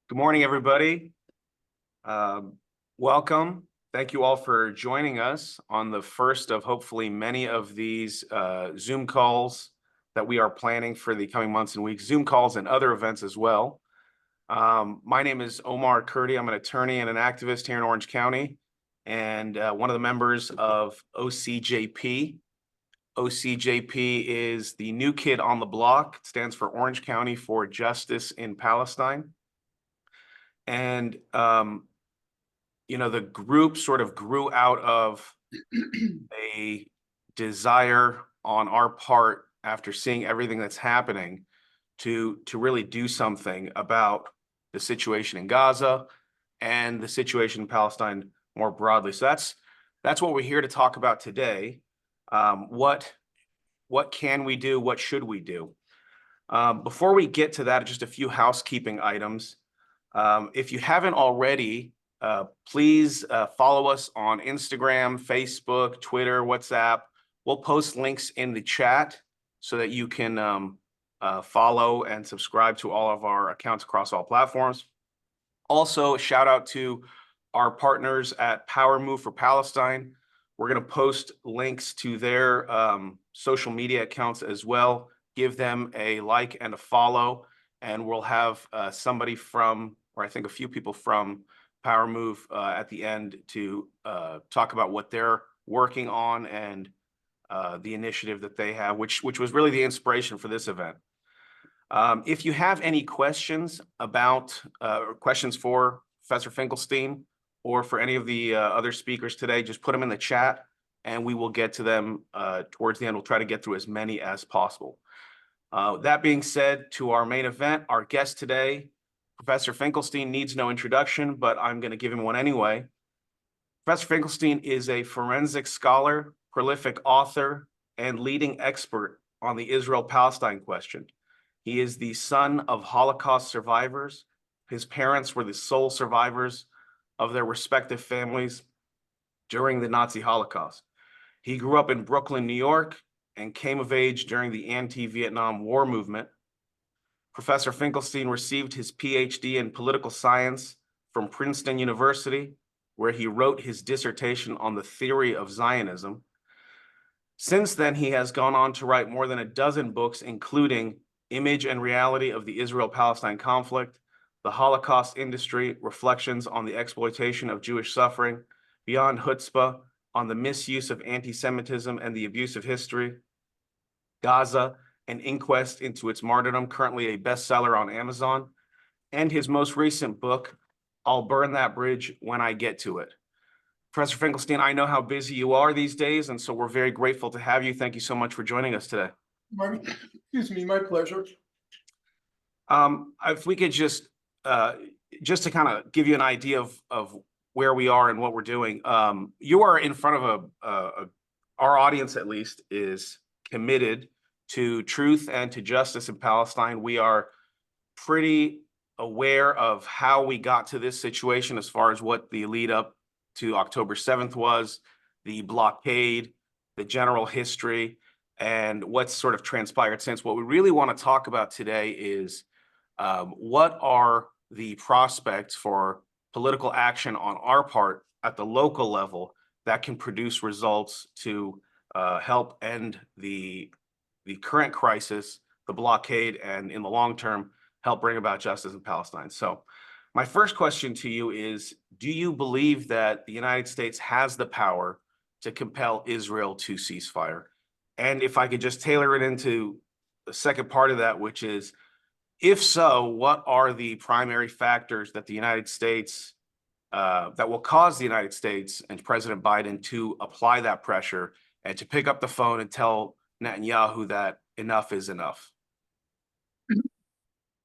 Good morning, everybody. Welcome. Thank you all for joining us on the first of hopefully many of these Zoom calls that we are planning for the coming months and weeks, Zoom calls and other events as well. My name is Omar Kurdi. I'm an attorney and an activist here in Orange County, and one of the members of OCJP. OCJP is the new kid on the block. It stands for Orange County for Justice in Palestine. And, the group sort of grew out of a desire on our part after seeing everything that's happening to really do something about the situation in Gaza and the situation in Palestine more broadly. So that's what we're here to talk about today. What can we do? What should we do? Before we get to that, just a few housekeeping items. If you haven't already, please follow us on Instagram, Facebook, Twitter, WhatsApp. We'll post links in the chat so that you can follow and subscribe to all of our accounts across all platforms. Also, a shout out to our partners at Power Move for Palestine. We're going to post links to their social media accounts as well. Give them a like and a follow, and we'll have somebody from, or I think a few people from Power Move at the end to talk about what they're working on and the initiative that they have, which was really the inspiration for this event. If you have any questions about questions for Professor Finklestine or for any of the other speakers today, just put them in the chat and we will get to them towards the end. We'll try to get through as many as possible. That being said, to our main event, our guest today, Professor Finklestine, needs no introduction, but I'm going to give him one anyway. Professor Finklestine is a forensic scholar, prolific author, and leading expert on the Israel-Palestine question. He is the son of Holocaust survivors. His parents were the sole survivors of their respective families during the Nazi Holocaust. He grew up in Brooklyn, New York, and came of age during the anti-Vietnam War movement. Professor Finklestine received his PhD in political science from Princeton University, where he wrote his dissertation on the theory of Zionism. Since then, he has gone on to write more than a dozen books, including Image and Reality of the Israel-Palestine Conflict, The Holocaust Industry, Reflections on the Exploitation of Jewish Suffering, Beyond Chutzpah, on the Misuse of Anti-Semitism and the Abuse of History, Gaza, an Inquest into its Martyrdom, currently a bestseller on Amazon, and his most recent book, I'll Burn That Bridge When I Get to It. Professor Finklestine, I know how busy you are these days, and so we're very grateful to have you. Thank you so much for joining us today. Excuse me, my pleasure. If we could just to kind of give you an idea of where we are and what we're doing, you are in front of our audience, at least, is committed to truth and to justice in Palestine. We are pretty aware of how we got to this situation as far as what the lead up to October 7th was, the blockade, the general history, and what's sort of transpired since. What we really want to talk about today is what are the prospects for political action on our part at the local level that can produce results to help end the current crisis, the blockade, and in the long term, help bring about justice in Palestine. So my first question to you is, do you believe that the United States has the power to compel Israel to cease fire? And if I could just tailor it into the second part of that, which is, if so, what are the primary factors that the United States, that will cause the United States and President Biden to apply that pressure and to pick up the phone and tell Netanyahu that enough is enough?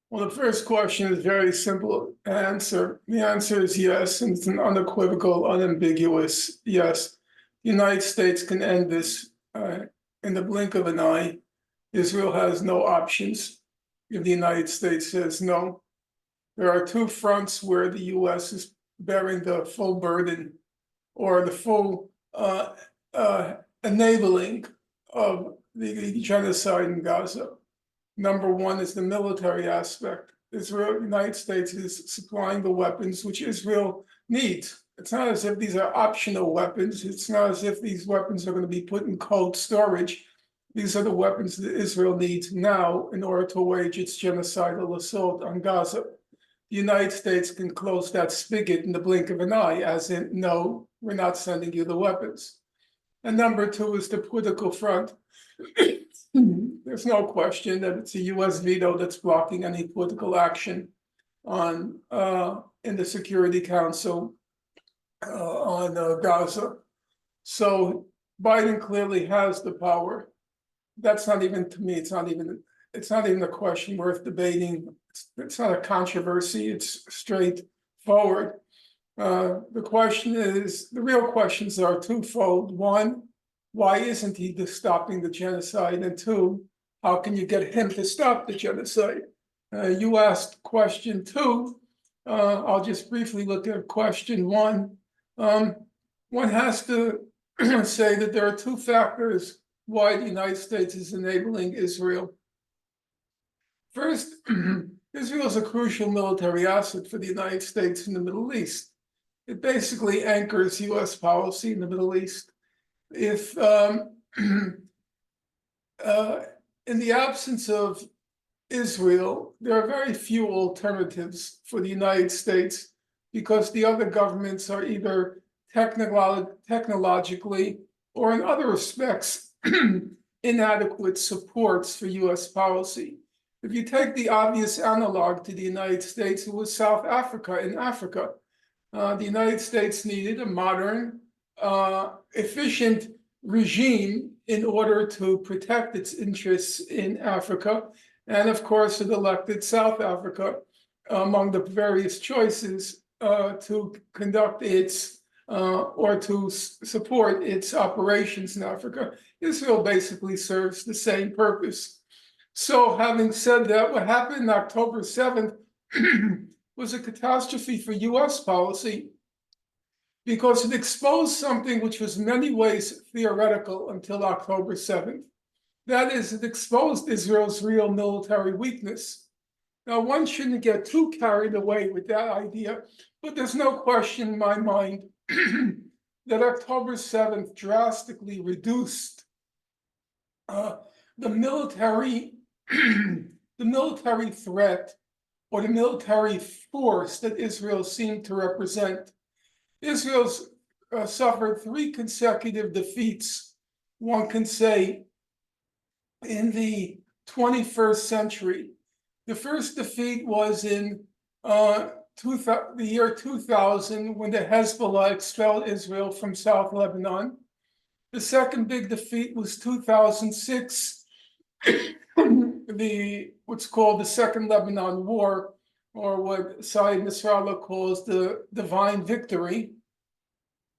Well, the first question is very simple answer. The answer is yes, and it's an unequivocal, unambiguous yes. The United States can end this in the blink of an eye. Israel has no options if the United States says no. There are two fronts where the U.S. is bearing the full burden or the full enabling of the genocide in Gaza. Number one is the military aspect. Israel, United States is supplying the weapons which Israel needs. It's not as if these are optional weapons. It's not as if these weapons are going to be put in cold storage. These are the weapons that Israel needs now in order to wage its genocidal assault on Gaza. The United States can close that spigot in the blink of an eye, as in, no, we're not sending you the weapons. And number two is the political front. There's no question that it's a US veto that's blocking any political action on in the Security Council on Gaza. So Biden clearly has the power. That's not even, to me, it's not even a question worth debating. It's not a controversy, it's straightforward. The real questions are twofold. One, why isn't he stopping the genocide? And two, how can you get him to stop the genocide? You asked question two. I'll just briefly look at question one. One has to say that there are two factors why the United States is enabling Israel. First, Israel is a crucial military asset for the United States in the Middle East. It basically anchors US policy in the Middle East. If in the absence of Israel, there are very few alternatives for the United States because the other governments are either technologically or in other respects inadequate supports for US policy. If you take the obvious analog to the United States, it was South Africa in Africa. The United States needed a modern, efficient regime in order to protect its interests in Africa. And of course, it elected South Africa among the various choices to conduct its or to support its operations in Africa. Israel basically serves the same purpose. So having said that, what happened on October 7th was a catastrophe for US policy because it exposed something which was in many ways theoretical until October 7th. That is, it exposed Israel's real military weakness. Now, one shouldn't get too carried away with that idea, but there's no question in my mind that October 7th drastically reduced the military threat or the military force that Israel seemed to represent. Israel's suffered 3 consecutive defeats, one can say, in the 21st century. The first defeat was in the year 2000 when the Hezbollah expelled Israel from South Lebanon. The second big defeat was 2006, what's called the Second Lebanon War, or what Saeed Nasrallah calls the Divine Victory.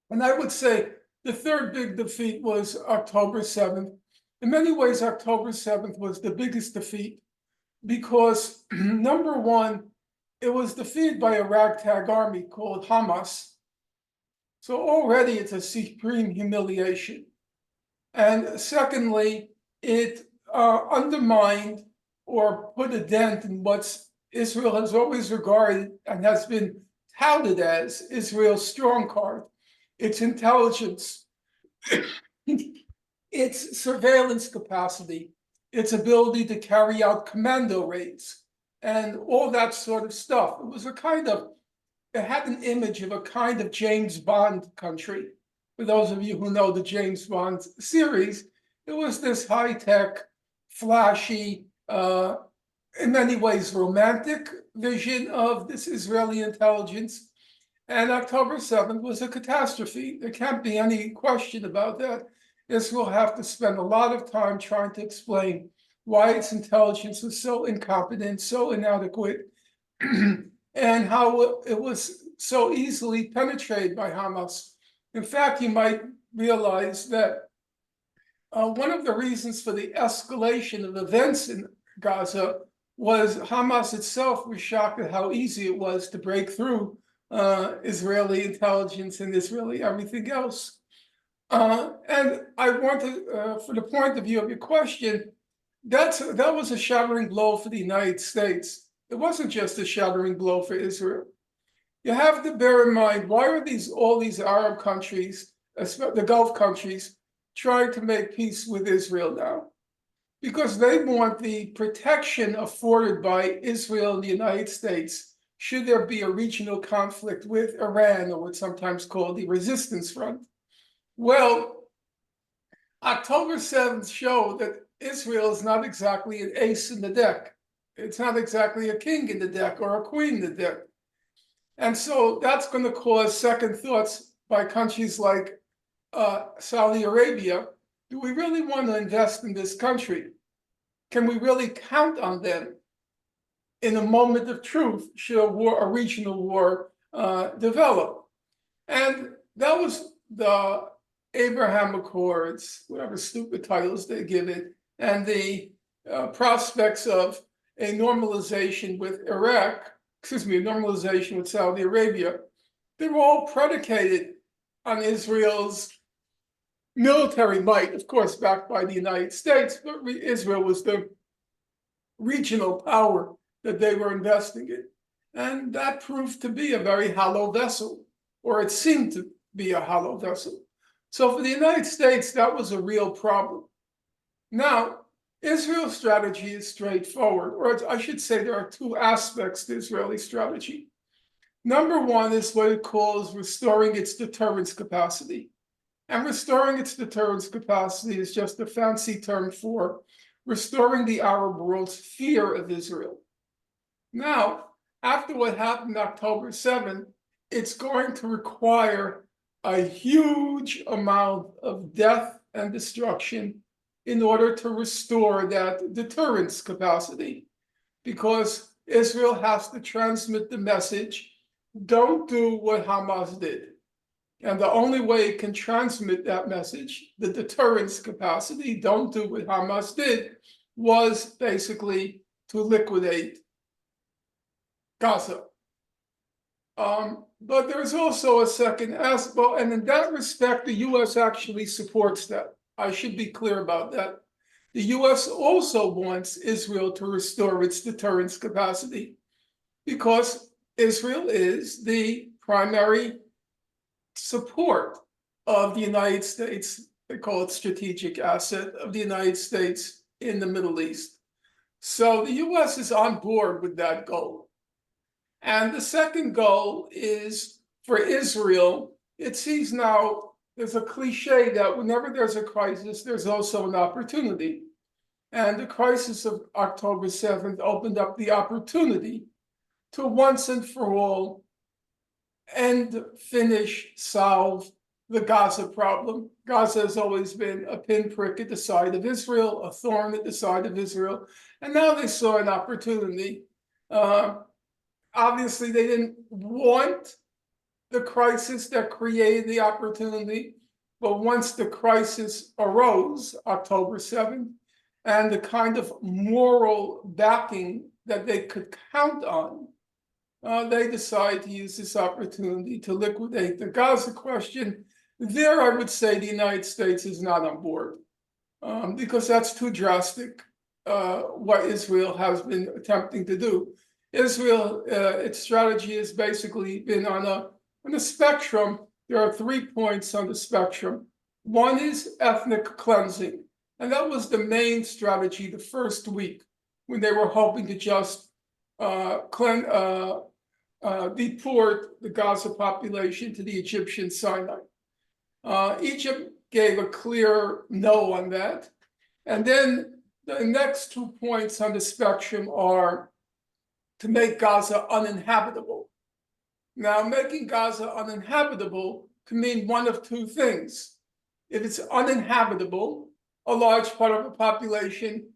And I would say the third big defeat was October 7th. In many ways, October 7th was the biggest defeat because, number one, it was defeated by a ragtag army called Hamas. So already it's a supreme humiliation. And secondly, it undermined or put a dent in what Israel has always regarded and has been touted as Israel's strong card, its intelligence, its surveillance capacity, its ability to carry out commando raids, and all that sort of stuff. It had an image of a kind of James Bond country. For those of you who know the James Bond series, it was this high-tech, flashy, in many ways romantic vision of this Israeli intelligence. And October 7th was a catastrophe. There can't be any question about that. Israel will have to spend a lot of time trying to explain why its intelligence was so incompetent, so inadequate, and how it was so easily penetrated by Hamas. In fact, you might realize that one of the reasons for the escalation of events in Gaza was Hamas itself was shocked at how easy it was to break through Israeli intelligence and Israeli everything else. And I want to, for the point of view of your question, that was a shattering blow for the United States. It wasn't just a shattering blow for Israel. You have to bear in mind, why are all these Arab countries, the Gulf countries, trying to make peace with Israel now? Because they want the protection afforded by Israel and the United States should there be a regional conflict with Iran, or what's sometimes called the Resistance Front. Well, October 7th showed that Israel is not exactly an ace in the deck. It's not exactly a king in the deck or a queen in the deck. And so that's going to cause second thoughts by countries like Saudi Arabia. Do we really want to invest in this country? Can we really count on them in a moment of truth should a regional war develop? And that was the Abraham Accords, whatever stupid titles they give it, and the prospects of a normalization with a normalization with Saudi Arabia. They were all predicated on Israel's military might, of course, backed by the United States, but Israel was the regional power that they were investing in. And that proved to be a very hollow vessel, or it seemed to be a hollow vessel. So for the United States, that was a real problem. Now, Israel's strategy is straightforward, or I should say there are two aspects to Israeli strategy. Number one is what it calls restoring its deterrence capacity. And restoring its deterrence capacity is just a fancy term for restoring the Arab world's fear of Israel. Now, after what happened October 7th, it's going to require a huge amount of death and destruction in order to restore that deterrence capacity, because Israel has to transmit the message, don't do what Hamas did. And the only way it can transmit that message, the deterrence capacity, don't do what Hamas did, was basically to liquidate Gaza. But there's also a second aspect, and in that respect, the US actually supports that. I should be clear about that. The US also wants Israel to restore its deterrence capacity because Israel is the primary support of the United States. They call it strategic asset of the United States in the Middle East. So the US is on board with that goal. And the second goal is for Israel. It sees now, there's a cliche that whenever there's a crisis, there's also an opportunity. And the crisis of October 7th opened up the opportunity to once and for all end, finish, solve the Gaza problem. Gaza has always been a pinprick at the side of Israel, a thorn at the side of Israel. And now they saw an opportunity. Obviously, they didn't want the crisis that created the opportunity. But once the crisis arose, October 7th, and the kind of moral backing that they could count on, they decided to use this opportunity to liquidate the Gaza question. There, I would say the United States is not on board because that's too drastic, what Israel has been attempting to do. Israel, its strategy has basically been on a spectrum. There are 3 points on the spectrum. One is ethnic cleansing, and that was the main strategy the first week when they were hoping to just deport the Gaza population to the Egyptian Sinai. Egypt gave a clear no on that. And then the next 2 points on the spectrum are to make Gaza uninhabitable. Now, making Gaza uninhabitable can mean one of two things. If it's uninhabitable, a large part of the population,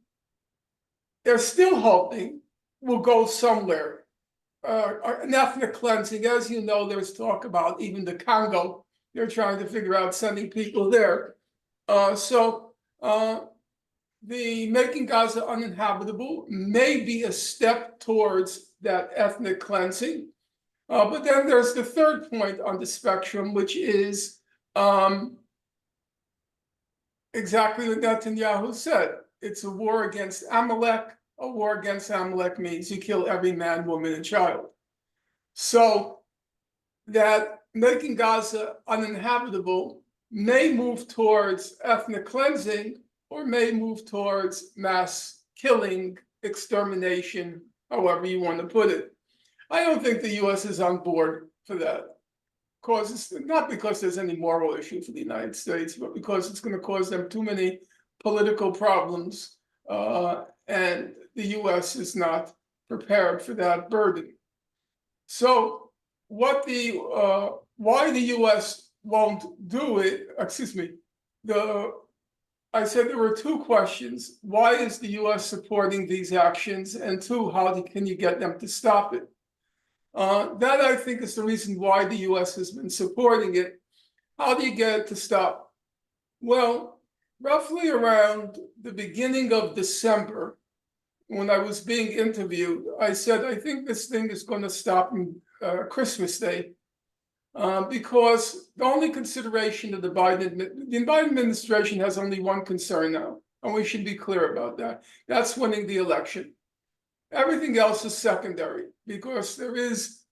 they're still hoping, will go somewhere. An ethnic cleansing, as you know, there's talk about even the Congo. They're trying to figure out sending people there. The making Gaza uninhabitable may be a step towards that ethnic cleansing. But then there's the third point on the spectrum, which is exactly what Netanyahu said. It's a war against Amalek, a war against Amalek means you kill every man, woman, and child. So that making Gaza uninhabitable may move towards ethnic cleansing or may move towards mass killing, extermination, however you want to put it. I don't think the US is on board for that. Not because there's any moral issue for the United States, but because it's going to cause them too many political problems, and the US is not prepared for that burden. So why the US won't do it, excuse me, I said there were two questions. Why is the US supporting these actions? And two, can you get them to stop it? That I think is the reason why the US has been supporting it. How do you get it to stop? Well, roughly around the beginning of December, when I was being interviewed, I said, I think this thing is going to stop on Christmas Day, because the only consideration of the Biden administration has only one concern now, and we should be clear about that. That's winning the election. Everything else is secondary, because there is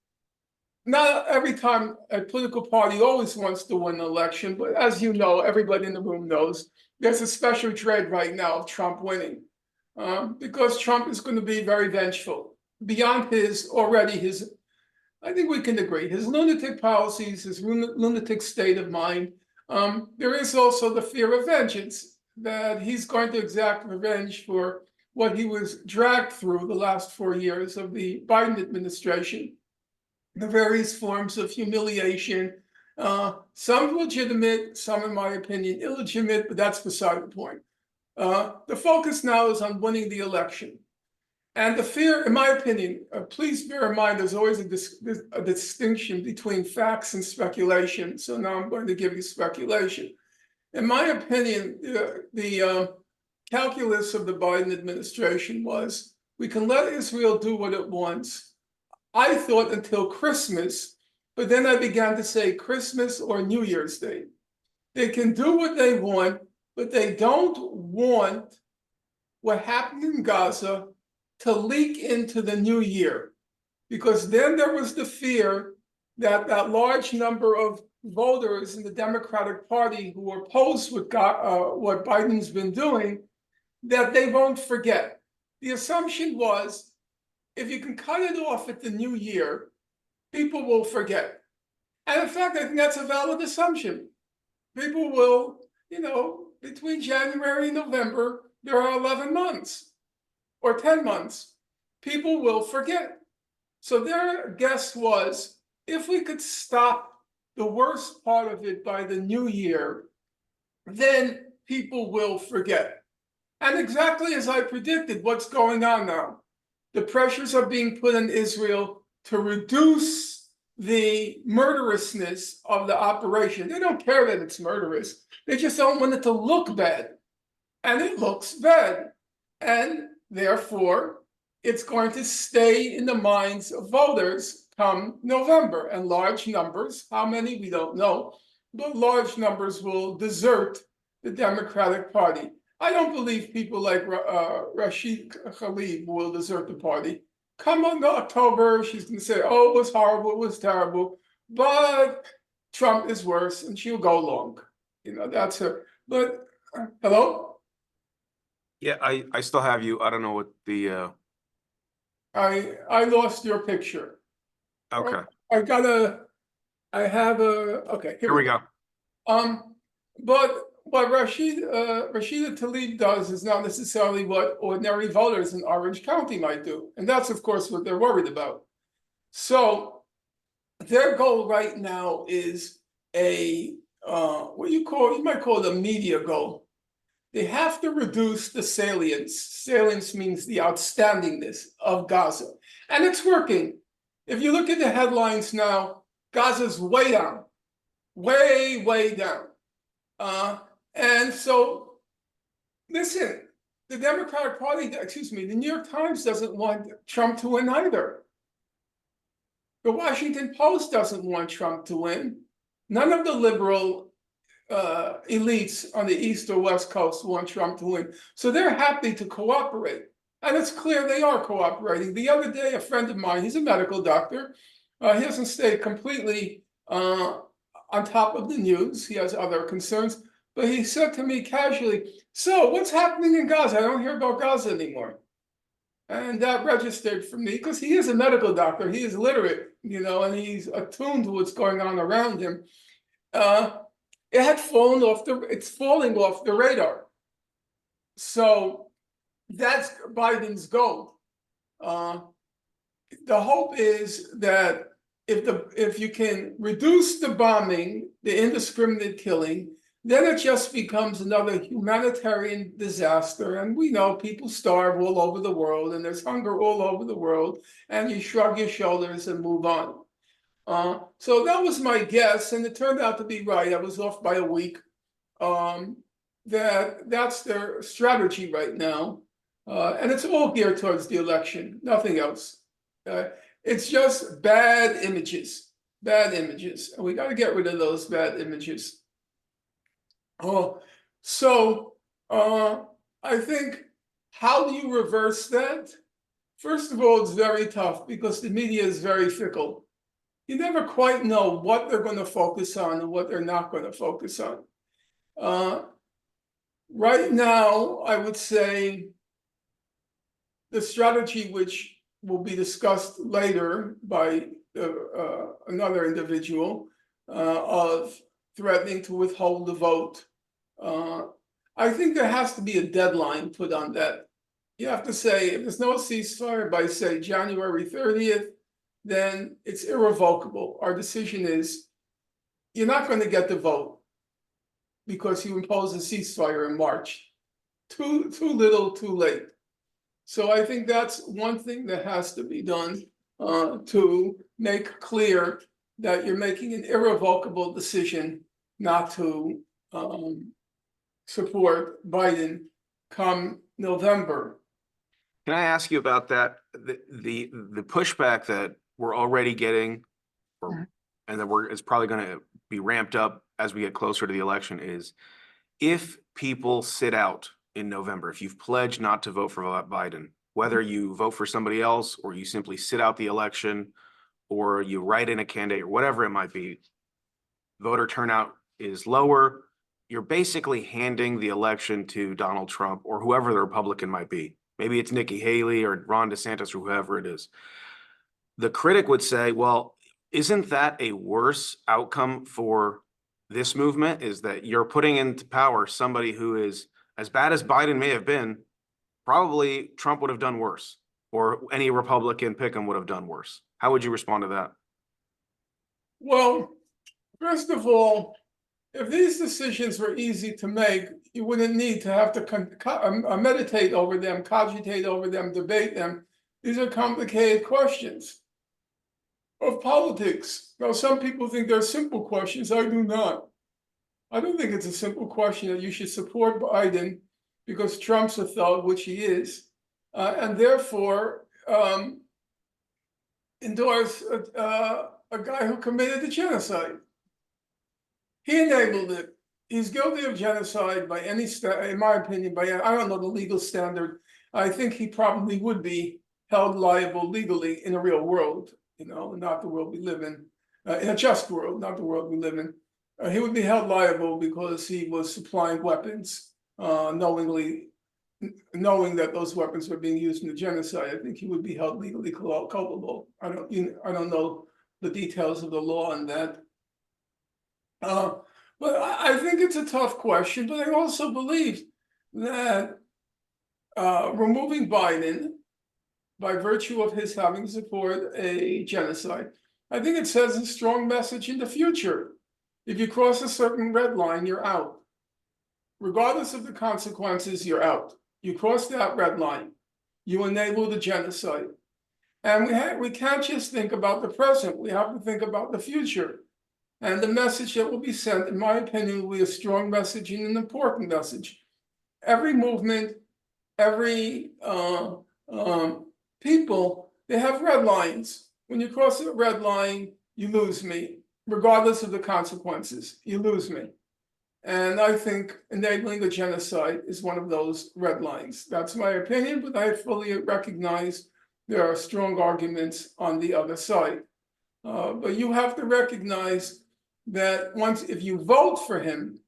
not every time a political party always wants to win an election, but as you know, everybody in the room knows, there's a special dread right now of Trump winning, because Trump is going to be very vengeful beyond his, I think we can agree, his lunatic policies, his lunatic state of mind. There is also the fear of vengeance, that he's going to exact revenge for what he was dragged through the last 4 years of the Biden administration, the various forms of humiliation, some legitimate, some, in my opinion, illegitimate, but that's beside the point. The focus now is on winning the election. And the fear, in my opinion, please bear in mind, there's always a distinction between facts and speculation. So now I'm going to give you speculation. In my opinion, the calculus of the Biden administration was, we can let Israel do what it wants. I thought until Christmas, but then I began to say Christmas or New Year's Day. They can do what they want, but they don't want what happened in Gaza to leak into the new year, because then there was the fear that that large number of voters in the Democratic Party who are opposed with what Biden's been doing, that they won't forget. The assumption was, if you can cut it off at the new year, people will forget. And in fact, I think that's a valid assumption. People will, between January and November, there are 11 months or 10 months. People will forget. So their guess was, if we could stop the worst part of it by the new year, then people will forget. And exactly as I predicted, what's going on now? The pressures are being put on Israel to reduce the murderousness of the operation. They don't care that it's murderous. They just don't want it to look bad. And it looks bad. And therefore, it's going to stay in the minds of voters come November. And large numbers, how many, we don't know, but large numbers will desert the Democratic Party. I don't believe people like Rashid Tlaib will desert the party. Come on October, she's going to say, oh, it was horrible, it was terrible, but Trump is worse, and she'll go along. That's her. But, hello? Yeah, I still have you. I don't know what the I lost your picture. okay. Okay, Here we go. But what Rashida Tlaib does is not necessarily what ordinary voters in Orange County might do. And that's, of course, what they're worried about. So their goal right now is what you might call it a media goal. They have to reduce the salience. Salience means the outstandingness of Gaza. And it's working. If you look at the headlines now, Gaza's way down, way, way down. And so, listen, the Democratic Party, the New York Times doesn't want Trump to win either. The Washington Post doesn't want Trump to win. None of the liberal elites on the East or West Coast want Trump to win. So they're happy to cooperate. And it's clear they are cooperating. The other day, a friend of mine, he's a medical doctor, he doesn't stay completely on top of the news. He has other concerns, but he said to me casually, "So, what's happening in Gaza? I don't hear about Gaza anymore." And that registered for me because he is a medical doctor. He is literate, and he's attuned to what's going on around him. Uh, it had fallen off it's falling off the radar. So that's Biden's goal. Uh, the hope is that if you can reduce the bombing, the indiscriminate killing, then it just becomes another humanitarian disaster. And we know people starve all over the world, and there's hunger all over the world, and you shrug your shoulders and move on. So that was my guess, and it turned out to be right. I was off by a week. That's their strategy right now. And it's all geared towards the election, nothing else. It's just bad images, and we got to get rid of those bad images. So I think, how do you reverse that? First of all, it's very tough because the media is very fickle. You never quite know what they're going to focus on and what they're not going to focus on. Right now, I would say the strategy, which will be discussed later by another individual, of threatening to withhold the vote. I think there has to be a deadline put on that. You have to say, if there's no ceasefire by, say, January 30th, then it's irrevocable. Our decision is, you're not going to get the vote because you imposed a ceasefire in March. Too little, too late. So I think that's one thing that has to be done, to make clear that you're making an irrevocable decision not to support Biden come November. Can I ask you about that? The pushback that we're already getting, and that it's probably going to be ramped up as we get closer to the election, is if people sit out in November, if you've pledged not to vote for Biden, whether you vote for somebody else or you simply sit out the election or you write in a candidate or whatever it might be, voter turnout is lower. You're basically handing the election to Donald Trump or whoever the Republican might be. Maybe it's Nikki Haley or Ron DeSantis or whoever it is. The critic would say, well, isn't that a worse outcome for this movement? Is that you're putting into power somebody who is, as bad as Biden may have been, probably Trump would have done worse, or any Republican pick him would have done worse. How would you respond to that? Well, first of all, if these decisions were easy to make, you wouldn't need to have to meditate over them, cogitate over them, debate them. These are complicated questions of politics. Now, some people think they're simple questions. I do not. I don't think it's a simple question that you should support Biden because Trump's a thug, which he is, and therefore endorse a guy who committed the genocide. He enabled it. He's guilty of genocide by any in my opinion, I don't know the legal standard. I think he probably would be held liable legally in the real world, not the world we live in a just world, not the world we live in. He would be held liable because he was supplying weapons, knowing that those weapons were being used in the genocide. I think he would be held legally culpable. I don't know the details of the law on that. But I think it's a tough question, but I also believe that removing Biden by virtue of his having support a genocide, I think it sends a strong message in the future. If you cross a certain red line, you're out. Regardless of the consequences, you're out. You cross that red line, you enable the genocide. And we can't just think about the present, we have to think about the future. And the message that will be sent, in my opinion, will be a strong message and an important message. Every movement, every people, they have red lines. When you cross a red line, you lose me. Regardless of the consequences, you lose me. And I think enabling a genocide is one of those red lines. That's my opinion, but I fully recognize there are strong arguments on the other side. But you have to recognize that if you vote for him,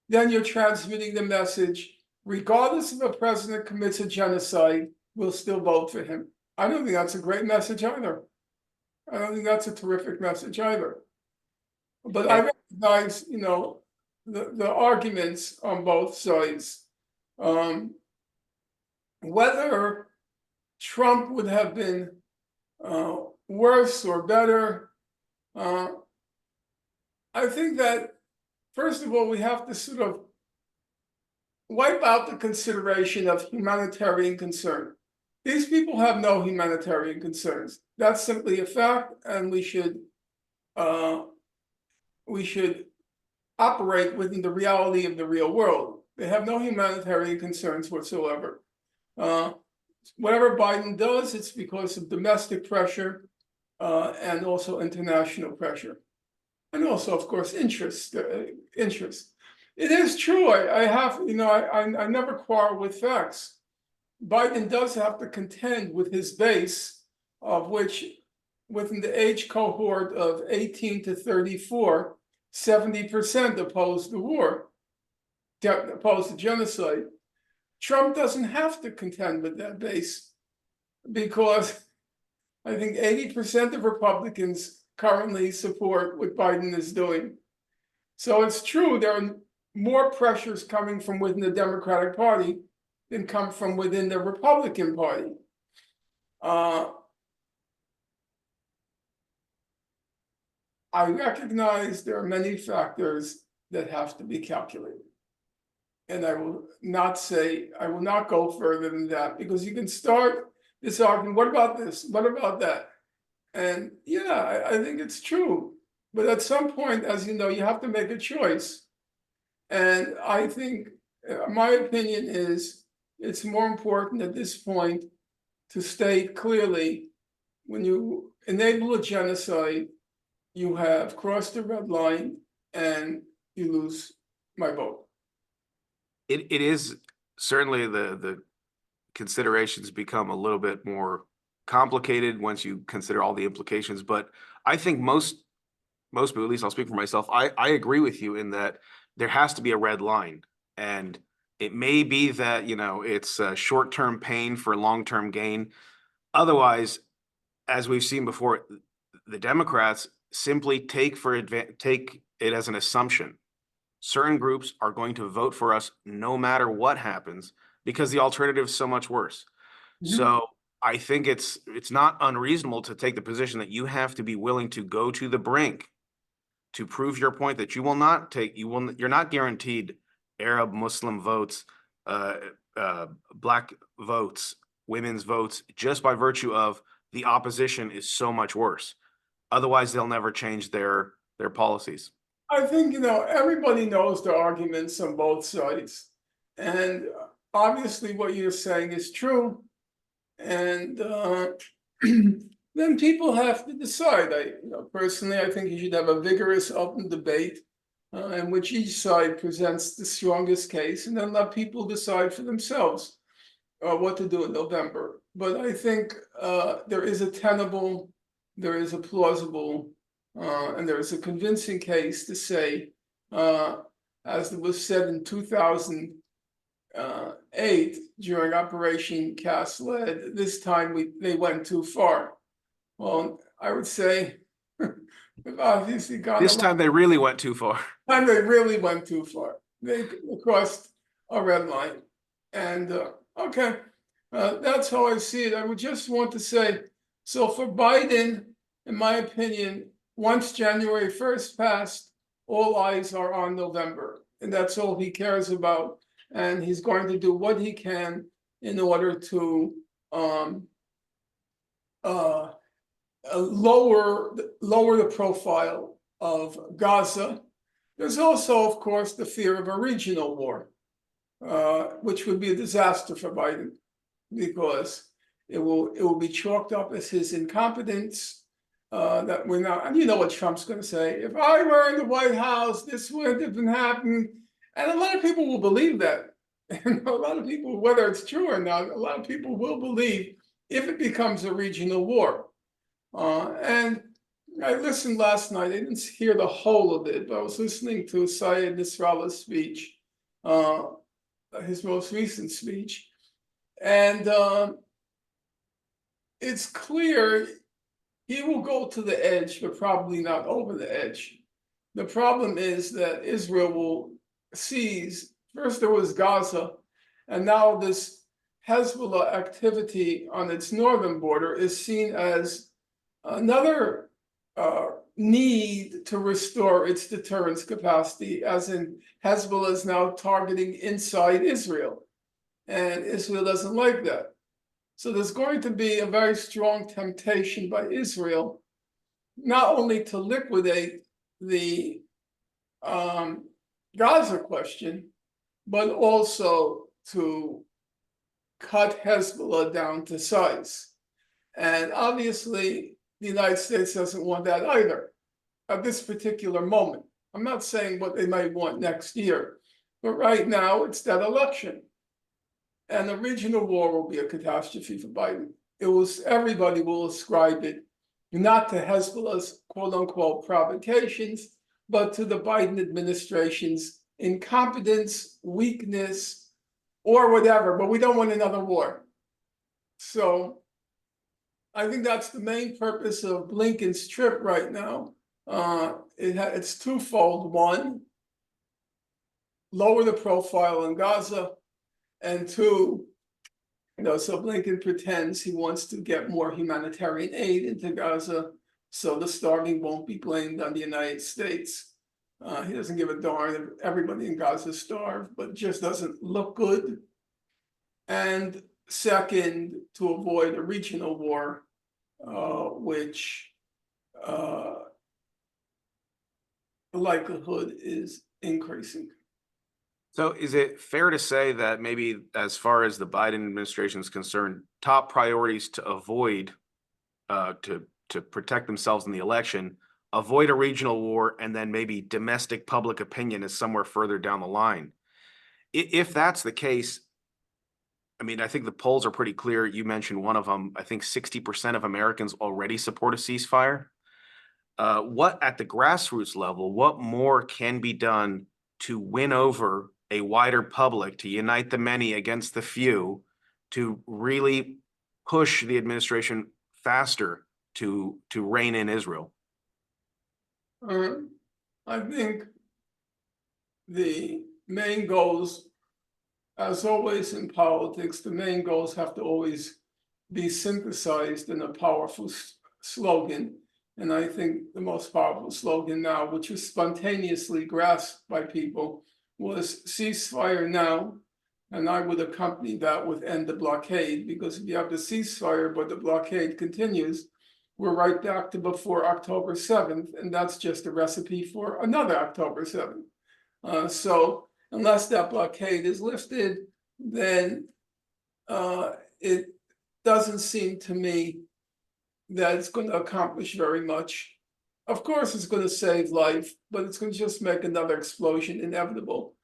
then you're transmitting the message, regardless if a president commits a genocide, we'll still vote for him. I don't think that's a great message either. I don't think that's a terrific message either. But I recognize, the arguments on both sides. Whether Trump would have been worse or better, I think that, first of all, we have to sort of wipe out the consideration of humanitarian concern. These people have no humanitarian concerns. That's simply a fact, and we should operate within the reality of the real world. They have no humanitarian concerns whatsoever. Whatever Biden does, it's because of domestic pressure and also international pressure. And also, of course, interest. It is true. I never quarrel with facts. Biden does have to contend with his base, of which within the age cohort of 18 to 34, 70% opposed the war, opposed the genocide. Trump doesn't have to contend with that base because I think 80% of Republicans currently support what Biden is doing. So it's true, there are more pressures coming from within the Democratic Party than come from within the Republican Party. I recognize there are many factors that have to be calculated. And I will not go further than that, because you can start this argument, what about this? What about that? And yeah, I think it's true. But at some point, as you know, you have to make a choice. And I think, my opinion is, it's more important at this point to state clearly, when you enable a genocide, you have crossed the red line and you lose my vote. It is certainly the considerations become a little bit more complicated once you consider all the implications. But I think most people, at least I'll speak for myself, I agree with you in that there has to be a red line. And it may be that, it's a short-term pain for long-term gain. Otherwise, as we've seen before, the Democrats simply take it as an assumption. Certain groups are going to vote for us no matter what happens because the alternative is so much worse. So I think it's not unreasonable to take the position that you have to be willing to go to the brink to prove your point that you're not guaranteed Arab Muslim votes, black votes, women's votes, just by virtue of the opposition is so much worse. Otherwise, they'll never change their policies. I think, everybody knows the arguments on both sides. And obviously what you're saying is true. And then people have to decide. Personally, I think you should have a vigorous, open debate in which each side presents the strongest case, and then let people decide for themselves what to do in November. But I think there is a tenable, there is a plausible, and there is a convincing case to say, as it was said in 2008 during Operation Cast Lead, this time they went too far. Well, I would say they've obviously gone. This time they really went too far. And they really went too far. They crossed a red line. And okay, that's how I see it. I would just want to say, so for Biden, in my opinion, once January 1st passed, all eyes are on November. And that's all he cares about. And he's going to do what he can in order to lower the profile of Gaza. There's also, of course, the fear of a regional war, which would be a disaster for Biden, because it will be chalked up as his incompetence that we're not, and you know what Trump's going to say. If I were in the White House, this would have been happening. And a lot of people will believe that. And a lot of people, whether it's true or not, a lot of people will believe if it becomes a regional war. And I listened last night. I didn't hear the whole of it, but I was listening to Syed Nasrallah's speech, uh, his most recent speech. And it's clear he will go to the edge, but probably not over the edge. The problem is that Israel will seize, first there was Gaza, and now this Hezbollah activity on its northern border is seen as another need to restore its deterrence capacity, as in Hezbollah is now targeting inside Israel, and Israel doesn't like that. So there's going to be a very strong temptation by Israel, not only to liquidate the Gaza question, but also to cut Hezbollah down to size. And obviously, the United States doesn't want that either at this particular moment. I'm not saying what they might want next year, but right now it's that election. And a regional war will be a catastrophe for Biden. Everybody will ascribe it not to Hezbollah's quote unquote provocations, but to the Biden administration's incompetence, weakness, or whatever. But we don't want another war. So I think that's the main purpose of Blinken's trip right now. It's twofold. One, lower the profile in Gaza. And two, so Blinken pretends he wants to get more humanitarian aid into Gaza, so the starving won't be blamed on the United States. He doesn't give a darn if everybody in Gaza starved, but it just doesn't look good. And second, to avoid a regional war, which the likelihood is increasing. So is it fair to say that maybe as far as the Biden administration is concerned, top priorities to avoid, to protect themselves in the election, avoid a regional war, and then maybe domestic public opinion is somewhere further down the line? If that's the case, I mean, I think the polls are pretty clear. You mentioned one of them. I think 60% of Americans already support a ceasefire. What at the grassroots level, what more can be done to win over a wider public, to unite the many against the few, to really push the administration faster to rein in Israel? I think the main goals, as always in politics, the main goals have to always be synthesized in a powerful slogan. And I think the most powerful slogan now, which was spontaneously grasped by people, was ceasefire now. And I would accompany that with end the blockade, because if you have the ceasefire, but the blockade continues, we're right back to before October 7th. And that's just a recipe for another October 7th. So unless that blockade is lifted, then it doesn't seem to me that it's going to accomplish very much. Of course, it's going to save life, but it's going to just make another explosion inevitable.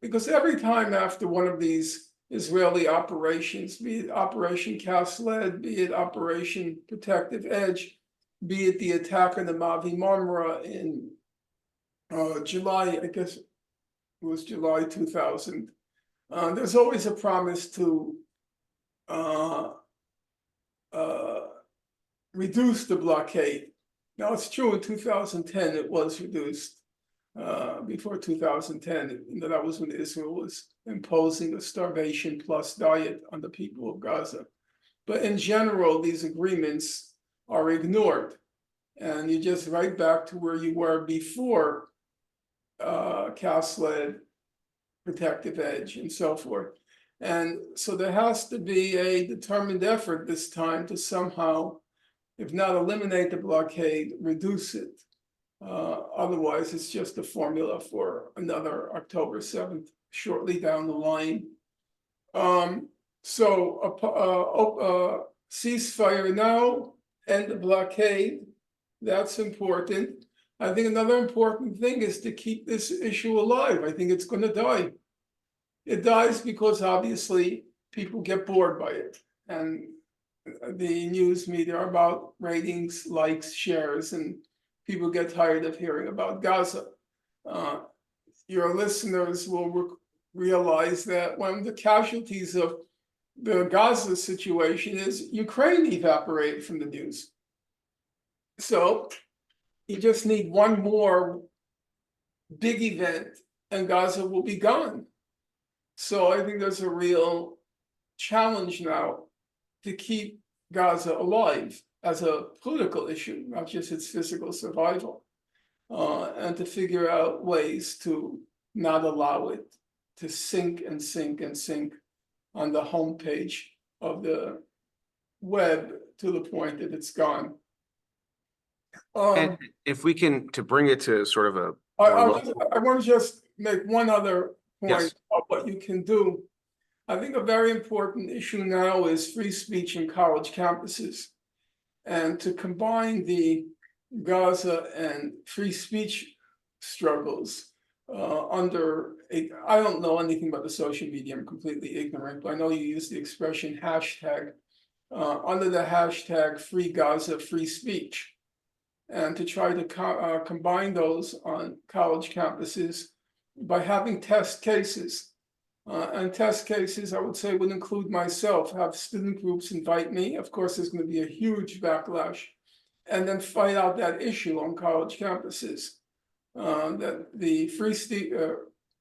Because every time after one of these Israeli operations, be it Operation Cast Lead, be it Operation Protective Edge, be it the attack on the Mavi Marmara in July, I guess it was July 2000, there's always a promise to reduce the blockade. Now, it's true in 2010 it was reduced. Before 2010, that was when Israel was imposing a starvation plus diet on the people of Gaza. But in general, these agreements are ignored. And you just right back to where you were before Cast Lead, Protective Edge, and so forth. And so there has to be a determined effort this time to somehow, if not eliminate the blockade, reduce it. Otherwise, it's just a formula for another October 7th shortly down the line. So ceasefire now, end the blockade. That's important. I think another important thing is to keep this issue alive. I think it's going to die. It dies because obviously people get bored by it. And the news media are about ratings, likes, shares, and people get tired of hearing about Gaza. Uh, your listeners will realize that one of the casualties of the Gaza situation is Ukraine evaporated from the news. So you just need one more big event and Gaza will be gone. So I think there's a real challenge now to keep Gaza alive as a political issue, not just its physical survival, and to figure out ways to not allow it to sink and sink and sink on the homepage of the web to the point that it's gone. And if we can, to bring it to sort of a more I local, want to just make one other point yes, of what you can do. I think a very important issue now is free speech in college campuses. And to combine the Gaza and free speech struggles under I don't know anything about the social media, I'm completely ignorant, but I know you use the expression hashtag, under the hashtag free Gaza, free speech. And to try to combine those on college campuses by having test cases. And test cases, I would say, would include myself, have student groups invite me. Of course, there's going to be a huge backlash. And then fight out that issue on college campuses. That the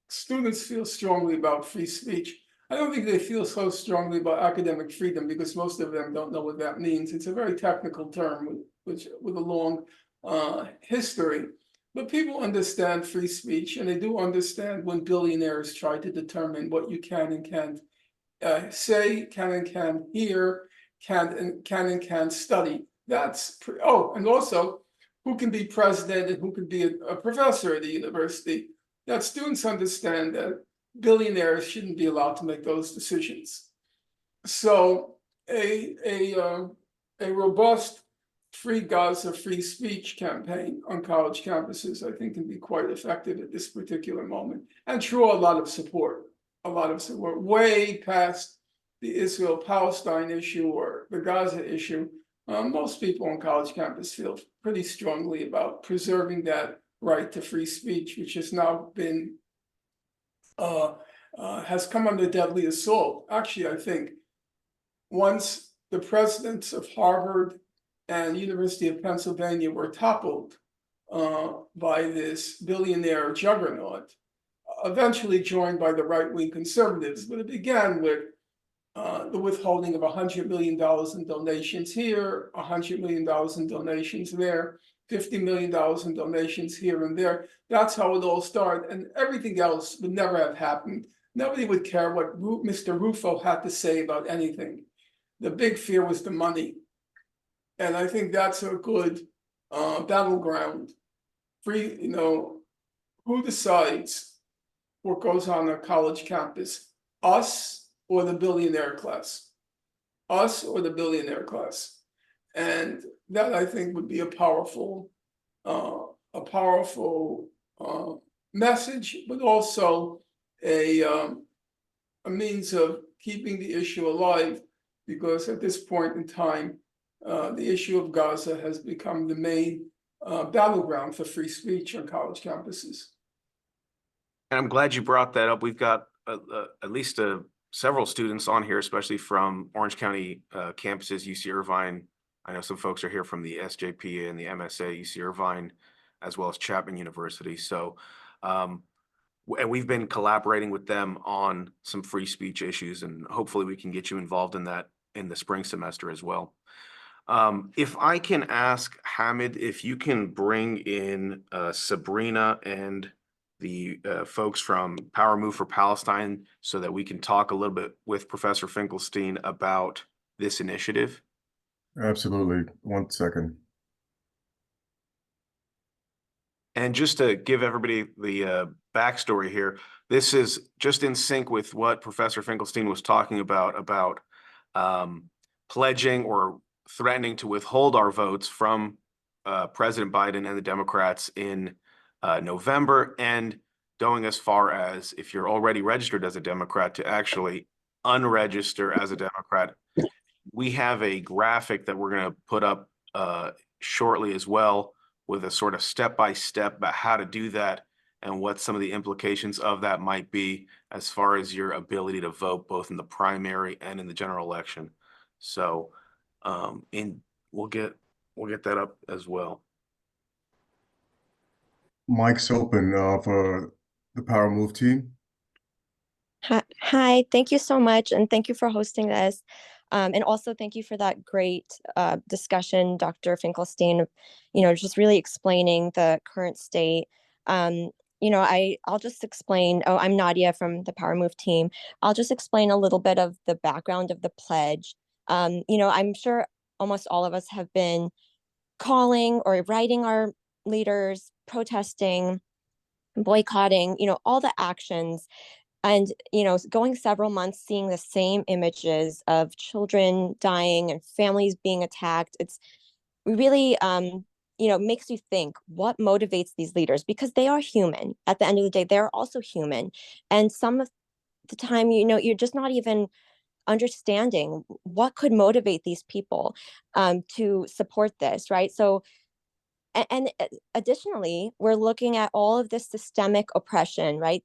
students feel strongly about free speech. I don't think they feel so strongly about academic freedom because most of them don't know what that means. It's a very technical term with a long history. But people understand free speech, and they do understand when billionaires try to determine what you can and can't say, can and can't hear, can and can't study. And also who can be president and who can be a professor at the university. That students understand that billionaires shouldn't be allowed to make those decisions. So a robust free Gaza, free speech campaign on college campuses, I think can be quite effective at this particular moment and draw a lot of support, way past the Israel-Palestine issue or the Gaza issue. Most people on college campus feel pretty strongly about preserving that right to free speech, which has now been has come under deadly assault. Actually, I think once the presidents of Harvard and University of Pennsylvania were toppled by this billionaire juggernaut, eventually joined by the right-wing conservatives. But it began with the withholding of $100 million in donations here, $100 million in donations there, $50 million in donations here and there. That's how it all started. And everything else would never have happened. Nobody would care what Mr. Rufo had to say about anything. The big fear was the money. And I think that's a good battleground. Who decides what goes on a college campus? Us or the billionaire class? Us or the billionaire class? And that I think would be a powerful message, but also a means of keeping the issue alive, because at this point in time, the issue of Gaza has become the main battleground for free speech on college campuses. and I'm glad you brought that up. We've got at least several students on here, especially from Orange County campuses, UC Irvine. I know some folks are here from the SJP and the MSA, UC Irvine, as well as Chapman University. So, and we've been collaborating with them on some free speech issues, and hopefully we can get you involved in that in the spring semester as well. If I can ask Hamid, if you can bring in Sabrina and the folks from Power Move for Palestine so that we can talk a little bit with Professor Finklestine about this initiative. Absolutely. 1 second. And just to give everybody the backstory here, this is just in sync with what Professor Finklestine was talking about pledging or threatening to withhold our votes from President Biden and the Democrats in November, and going as far as, if you're already registered as a Democrat, to actually unregister as a Democrat. We have a graphic that we're going to put up shortly as well, with a sort of step-by-step about how to do that and what some of the implications of that might be as far as your ability to vote both in the primary and in the general election. So we'll get that up as well. Mic's open for the Power Move team. Hi, thank you so much, and thank you for hosting this. And also thank you for that great discussion, Dr. Finkelstein, just really explaining the current state. I'll just explain, I'm Nadia from the Power Move team. I'll just explain a little bit of the background of the pledge. I'm sure almost all of us have been calling or writing our leaders, protesting, boycotting, all the actions. And, going several months, seeing the same images of children dying and families being attacked, it's really, makes you think what motivates these leaders, because they are human. At the end of the day, they're also human. And some of the time, you're just not even understanding what could motivate these people to support this, right? So, and additionally, we're looking at all of this systemic oppression, right?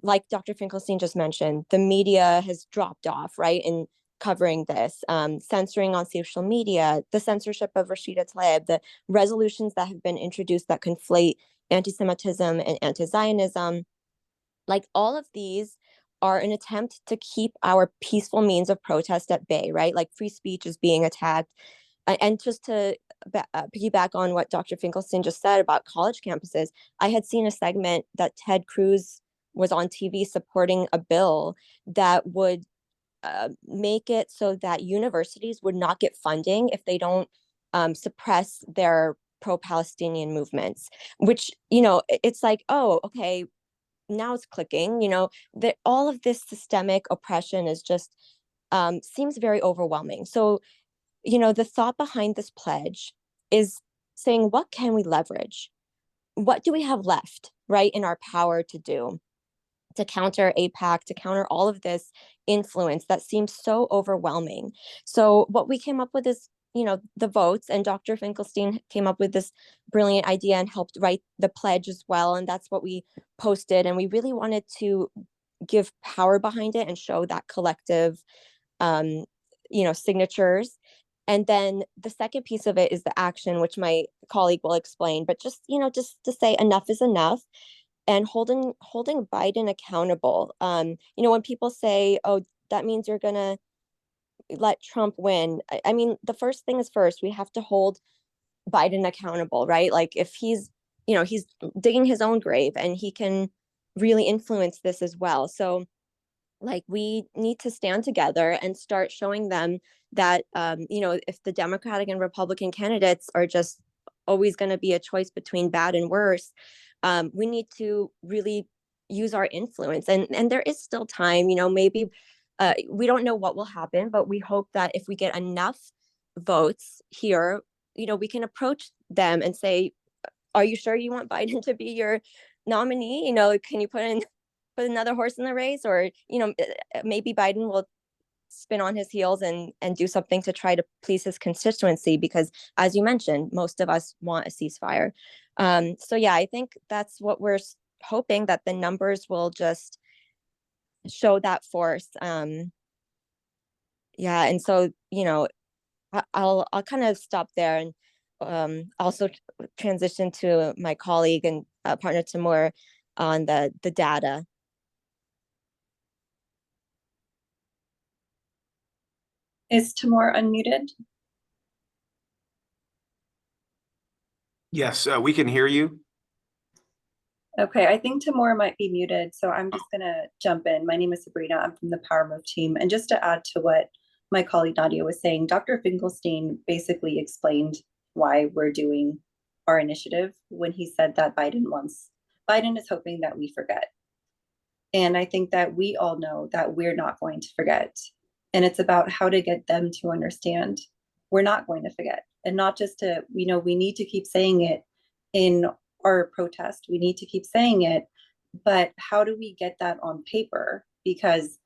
Like Dr. Finkelstein just mentioned, the media has dropped off, right, in covering this, censoring on social media, the censorship of Rashida Tlaib, the resolutions that have been introduced that conflate anti-Semitism and anti-Zionism. Like, all of these are an attempt to keep our peaceful means of protest at bay, right? Like, free speech is being attacked. And just to piggyback on what Dr. Finkelstein just said about college campuses, I had seen a segment that Ted Cruz was on TV supporting a bill that would make it so that universities would not get funding if they don't suppress their pro-Palestinian movements, which, it's like, oh, okay, now it's clicking, that all of this systemic oppression is just seems very overwhelming. So, the thought behind this pledge is saying, what can we leverage? What do we have left, right, in our power to do to counter AIPAC, to counter all of this influence that seems so overwhelming? So what we came up with is, the votes, and Dr. Finkelstein came up with this brilliant idea and helped write the pledge as well. And that's what we posted. And we really wanted to give power behind it and show that collective, signatures. And then the second piece of it is the action, which my colleague will explain. But just, just to say enough is enough, and holding Biden accountable. When people say, "Oh, that means you're gonna let Trump win," I mean, the first thing is first. We have to hold Biden accountable, right? Like, if he's digging his own grave, and he can really influence this as well. So, like, we need to stand together and start showing them that, if the Democratic and Republican candidates are just always going to be a choice between bad and worse, we need to really use our influence. And there is still time, maybe we don't know what will happen, but we hope that if we get enough votes here, we can approach them and say, are you sure you want Biden to be your nominee? Can you put another horse in the race? Or, maybe Biden will spin on his heels and do something to try to please his constituency, because, as you mentioned, most of us want a ceasefire. So yeah, I think that's what we're hoping, that the numbers will just show that force. Yeah, and so, I'll kind of stop there, and also transition to my colleague and partner Timur on the data. Is Timur unmuted? Yes, we can hear you. Okay, I think Timur might be muted, so I'm just gonna jump in. My name is Sabrina, I'm from the Power Move team. And just to add to what my colleague Nadia was saying, Dr. Finkelstein basically explained why we're doing our initiative when he said that Biden is hoping that we forget. And I think that we all know that we're not going to forget. And it's about how to get them to understand we're not going to forget. And not just to, we need to keep saying it in our protest. We need to keep saying it, but how do we get that on paper? Because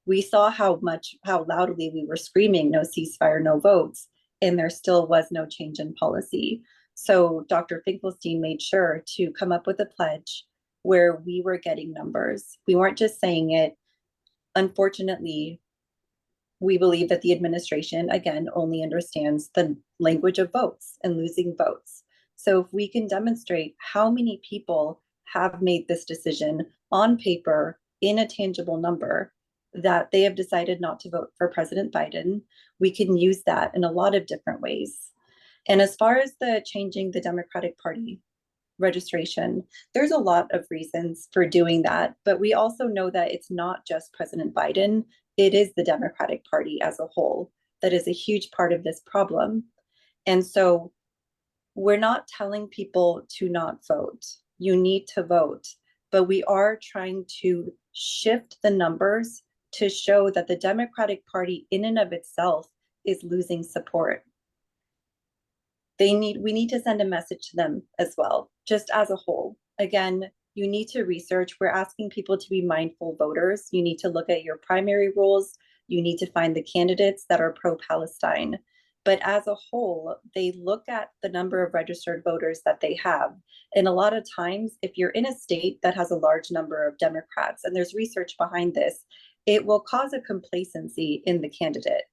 we saw how loudly we were screaming, no ceasefire, no votes, and there still was no change in policy. So Dr. Finkelstein made sure to come up with a pledge where we were getting numbers. We weren't just saying it. Unfortunately, we believe that the administration, again, only understands the language of votes and losing votes. So if we can demonstrate how many people have made this decision on paper in a tangible number, that they have decided not to vote for President Biden, we can use that in a lot of different ways. And as far as the changing the Democratic Party registration, there's a lot of reasons for doing that, but we also know that it's not just President Biden, it is the Democratic Party as a whole that is a huge part of this problem. And so we're not telling people to not vote. You need to vote, but we are trying to shift the numbers to show that the Democratic Party in and of itself is losing support. We need to send a message to them as well, just as a whole. Again, you need to research. We're asking people to be mindful voters. You need to look at your primary rules. You need to find the candidates that are pro-Palestine. But as a whole, they look at the number of registered voters that they have. And a lot of times, if you're in a state that has a large number of Democrats, and there's research behind this, it will cause a complacency in the candidate,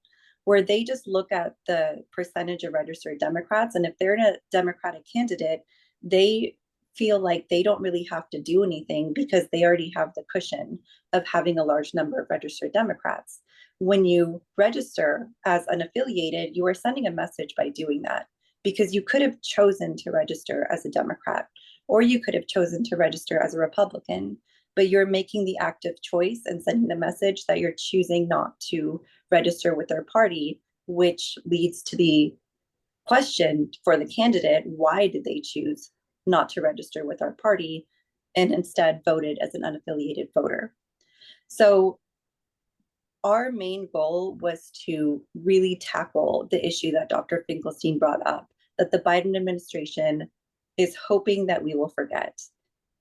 where they just look at the percentage of registered Democrats. And if they're in a Democratic candidate, they feel like they don't really have to do anything because they already have the cushion of having a large number of registered Democrats. When you register as unaffiliated, you are sending a message by doing that, because you could have chosen to register as a Democrat, or you could have chosen to register as a Republican, but you're making the active choice and sending the message that you're choosing not to register with their party, which leads to the question for the candidate: why did they choose not to register with our party and instead voted as an unaffiliated voter? So our main goal was to really tackle the issue that Dr. Finkelstein brought up, that the Biden administration is hoping that we will forget.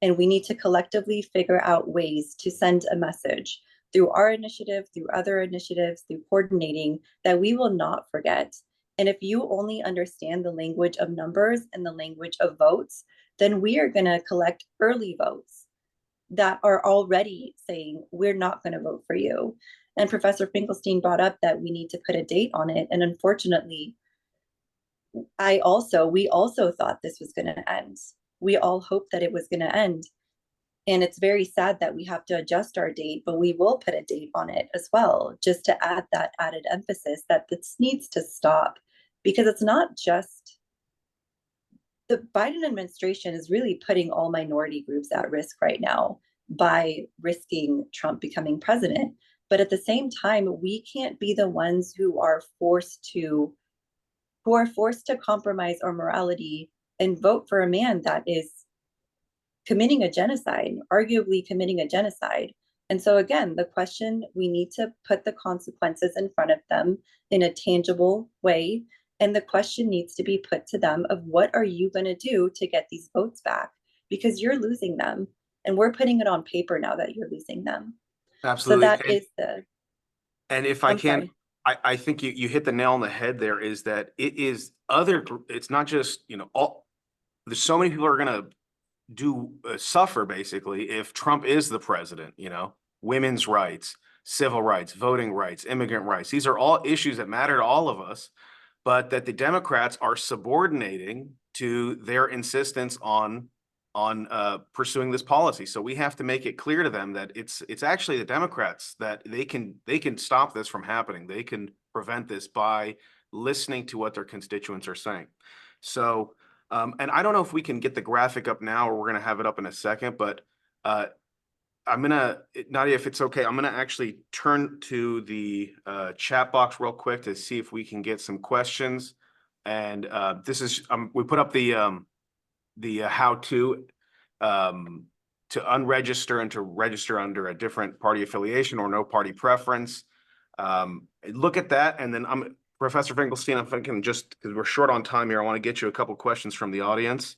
And we need to collectively figure out ways to send a message through our initiative, through other initiatives, through coordinating, that we will not forget. And if you only understand the language of numbers and the language of votes, then we are going to collect early votes that are already saying, we're not going to vote for you. And Professor Finkelstein brought up that we need to put a date on it. And unfortunately, we also thought this was going to end. We all hoped that it was going to end. And it's very sad that we have to adjust our date, but we will put a date on it as well, just to add that added emphasis that this needs to stop, because it's not just the Biden administration is really putting all minority groups at risk right now by risking Trump becoming president. But at the same time, we can't be the ones who are forced to compromise our morality and vote for a man that is committing a genocide, arguably committing a genocide. And so again, the question, we need to put the consequences in front of them in a tangible way. And the question needs to be put to them of, what are you going to do to get these votes back? Because you're losing them. And we're putting it on paper now that you're losing them. Absolutely. So that is the... And if I'm sorry. I think you hit the nail on the head there, is that it's not just, there's so many people are going to suffer basically if Trump is the president, women's rights, civil rights, voting rights, immigrant rights. These are all issues that matter to all of us, but that the Democrats are subordinating to their insistence on pursuing this policy. So we have to make it clear to them that it's actually the Democrats, that they can stop this from happening. They can prevent this by listening to what their constituents are saying. So, and I don't know if we can get the graphic up now, or we're going to have it up in a second, but Nadia, if it's okay, I'm going to actually turn to the chat box real quick to see if we can get some questions. And this is, we put up the how-to unregister and to register under a different party affiliation or no party preference. Look at that, and then Professor Finkelstein, if I can just, because we're short on time here, I want to get you a couple questions from the audience.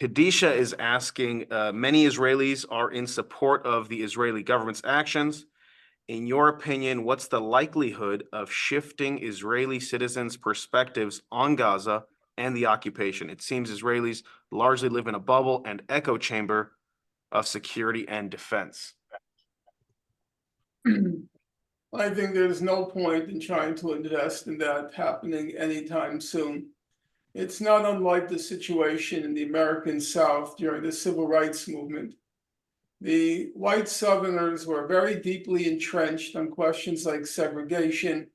Kadisha is asking, many Israelis are in support of the Israeli government's actions. In your opinion, what's the likelihood of shifting Israeli citizens' perspectives on Gaza and the occupation? It seems Israelis largely live in a bubble and echo chamber of security and defense. I think there's no point in trying to invest in that happening anytime soon. It's not unlike the situation in the American South during the Civil Rights Movement. The white Southerners were very deeply entrenched on questions like segregation,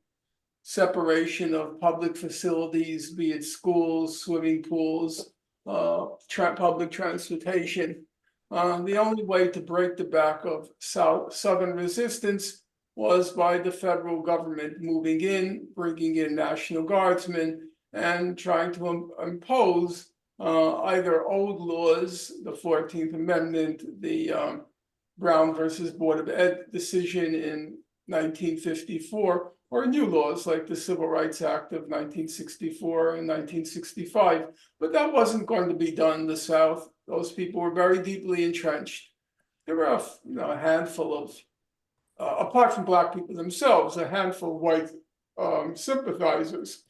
separation of public facilities, be it schools, swimming pools, public transportation. The only way to break the back of Southern resistance was by the federal government moving in, bringing in National Guardsmen, and trying to impose either old laws, the 14th Amendment, the Brown versus Board of Ed decision in 1954, or new laws like the Civil Rights Act of 1964 and 1965. But that wasn't going to be done in the South. Those people were very deeply entrenched. There were a handful of, apart from Black people themselves, a handful of white sympathizers.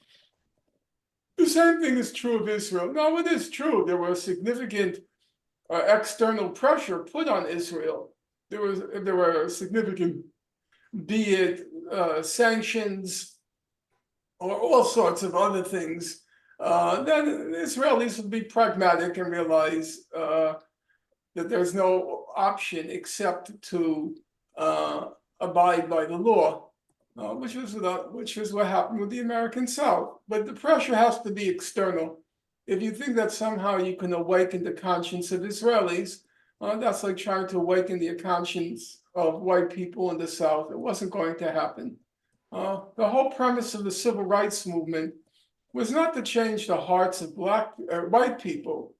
The same thing is true of Israel. Now, it is true there was significant external pressure put on Israel. There were significant, be it sanctions or all sorts of other things. Then Israelis would be pragmatic and realize that there's no option except to abide by the law. Which is what happened with the American South. But the pressure has to be external. If you think that somehow you can awaken the conscience of Israelis, that's like trying to awaken the conscience of white people in the South. It wasn't going to happen. The whole premise of the Civil Rights Movement was not to change the hearts of white people.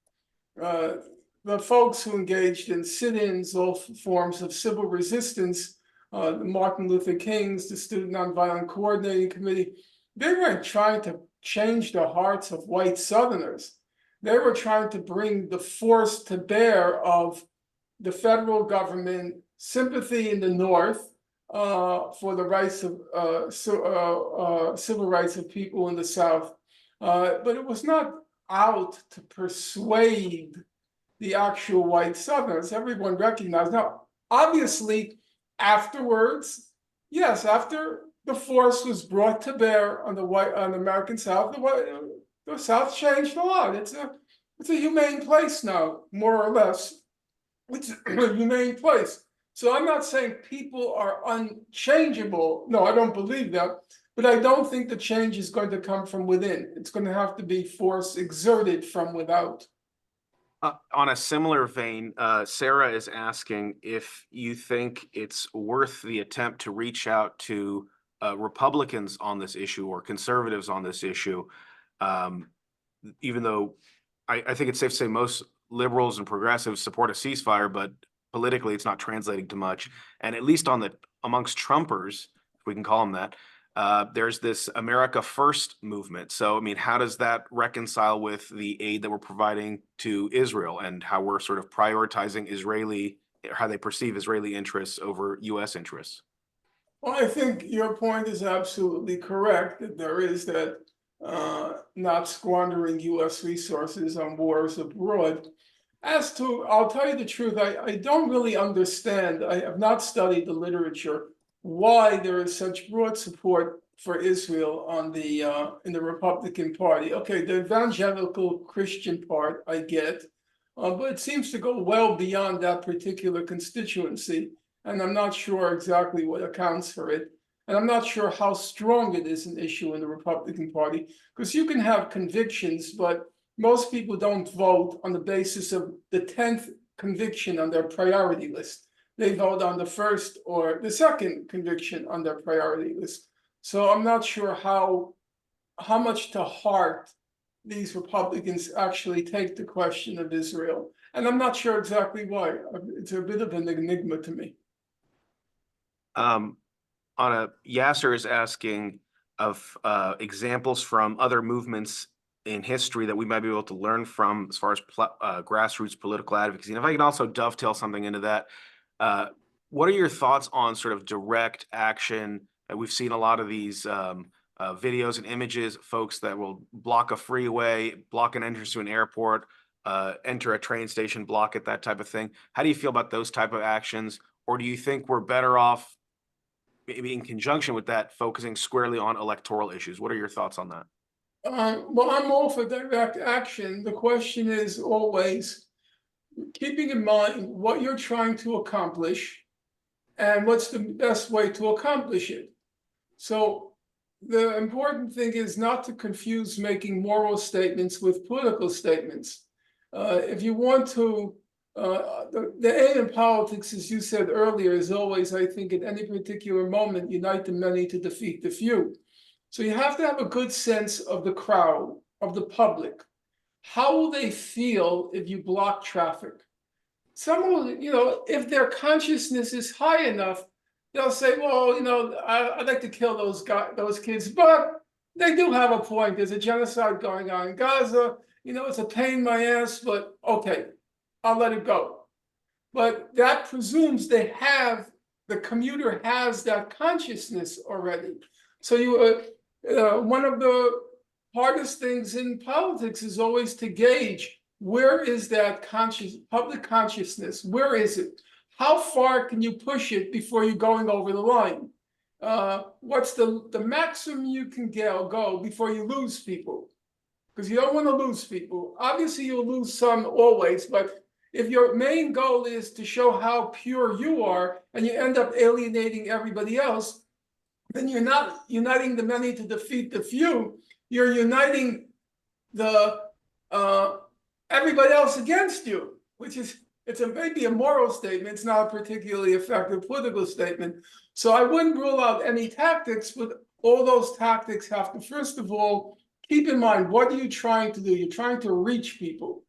The folks who engaged in sit-ins, all forms of civil resistance, the Martin Luther Kings, the Student Nonviolent Coordinating Committee, they weren't trying to change the hearts of white Southerners. They were trying to bring the force to bear of the federal government, sympathy in the North for the rights of civil rights of people in the South. But it was not out to persuade the actual white Southerners. Everyone recognized. Now, obviously, afterwards, yes, after the force was brought to bear on the American South, the South changed a lot. It's a humane place now, more or less. It's a humane place. So I'm not saying people are unchangeable. No, I don't believe that. But I don't think the change is going to come from within. It's going to have to be force exerted from without. On a similar vein, Sarah is asking if you think it's worth the attempt to reach out to Republicans on this issue or conservatives on this issue, even though I think it's safe to say most liberals and progressives support a ceasefire, but politically it's not translating to much. And at least amongst Trumpers, if we can call them that, there's this America First movement. So, I mean, how does that reconcile with the aid that we're providing to Israel and how we're sort of prioritizing how they perceive Israeli interests over U.S. interests? Well, I think your point is absolutely correct, that there is that not squandering U.S. resources on wars abroad. I'll tell you the truth, I don't really understand. I have not studied the literature why there is such broad support for Israel in the Republican Party. Okay, the evangelical Christian part I get, but it seems to go well beyond that particular constituency, and I'm not sure exactly what accounts for it. And I'm not sure how strong it is an issue in the Republican Party, because you can have convictions, but most people don't vote on the basis of the 10th conviction on their priority list. They vote on the first or the second conviction on their priority list. So I'm not sure how much to heart these Republicans actually take the question of Israel. And I'm not sure exactly why. It's a bit of an enigma to me. Yasser is asking of examples from other movements in history that we might be able to learn from as far as grassroots political advocacy. And if I can also dovetail something into that, what are your thoughts on sort of direct action? We've seen a lot of these videos and images, folks that will block a freeway, block an entrance to an airport, enter a train station, block it, that type of thing. How do you feel about those type of actions? Or do you think we're better off, maybe in conjunction with that, focusing squarely on electoral issues? What are your thoughts on that? Well, I'm all for direct action. The question is always keeping in mind what you're trying to accomplish and what's the best way to accomplish it. So the important thing is not to confuse making moral statements with political statements. If you want to, the aim in politics, as you said earlier, is always, I think, at any particular moment, unite the many to defeat the few. So you have to have a good sense of the crowd, of the public. How will they feel if you block traffic? Some will, if their consciousness is high enough, they'll say, well, I'd like to kill those kids, but they do have a point. There's a genocide going on in Gaza. It's a pain in my ass, but okay, I'll let it go. But that presumes the commuter has that consciousness already. So one of the hardest things in politics is always to gauge, where is that public consciousness? Where is it? How far can you push it before you're going over the line? What's the maximum you can go before you lose people? Because you don't want to lose people. Obviously, you'll lose some always, but if your main goal is to show how pure you are and you end up alienating everybody else, then you're not uniting the many to defeat the few. You're uniting everybody else against you, which is maybe a moral statement. It's not a particularly effective political statement. So I wouldn't rule out any tactics, but all those tactics have to, first of all, keep in mind, what are you trying to do? You're trying to reach people.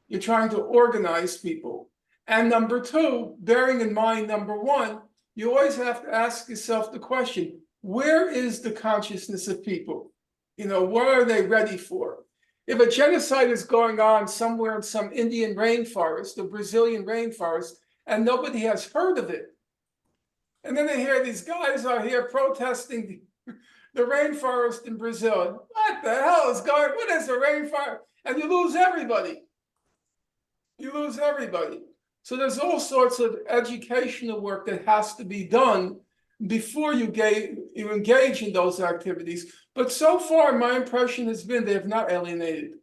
You're trying to organize people. And number two, bearing in mind, number one, you always have to ask yourself the question, where is the consciousness of people? What are they ready for? If a genocide is going on somewhere in some Indian rainforest, or Brazilian rainforest, and nobody has heard of it, and then they hear these guys are here protesting the rainforest in Brazil. What the hell is going on? What is the rainforest? And you lose everybody. You lose everybody. So there's all sorts of educational work that has to be done before you engage in those activities. But so far, my impression has been they have not alienated.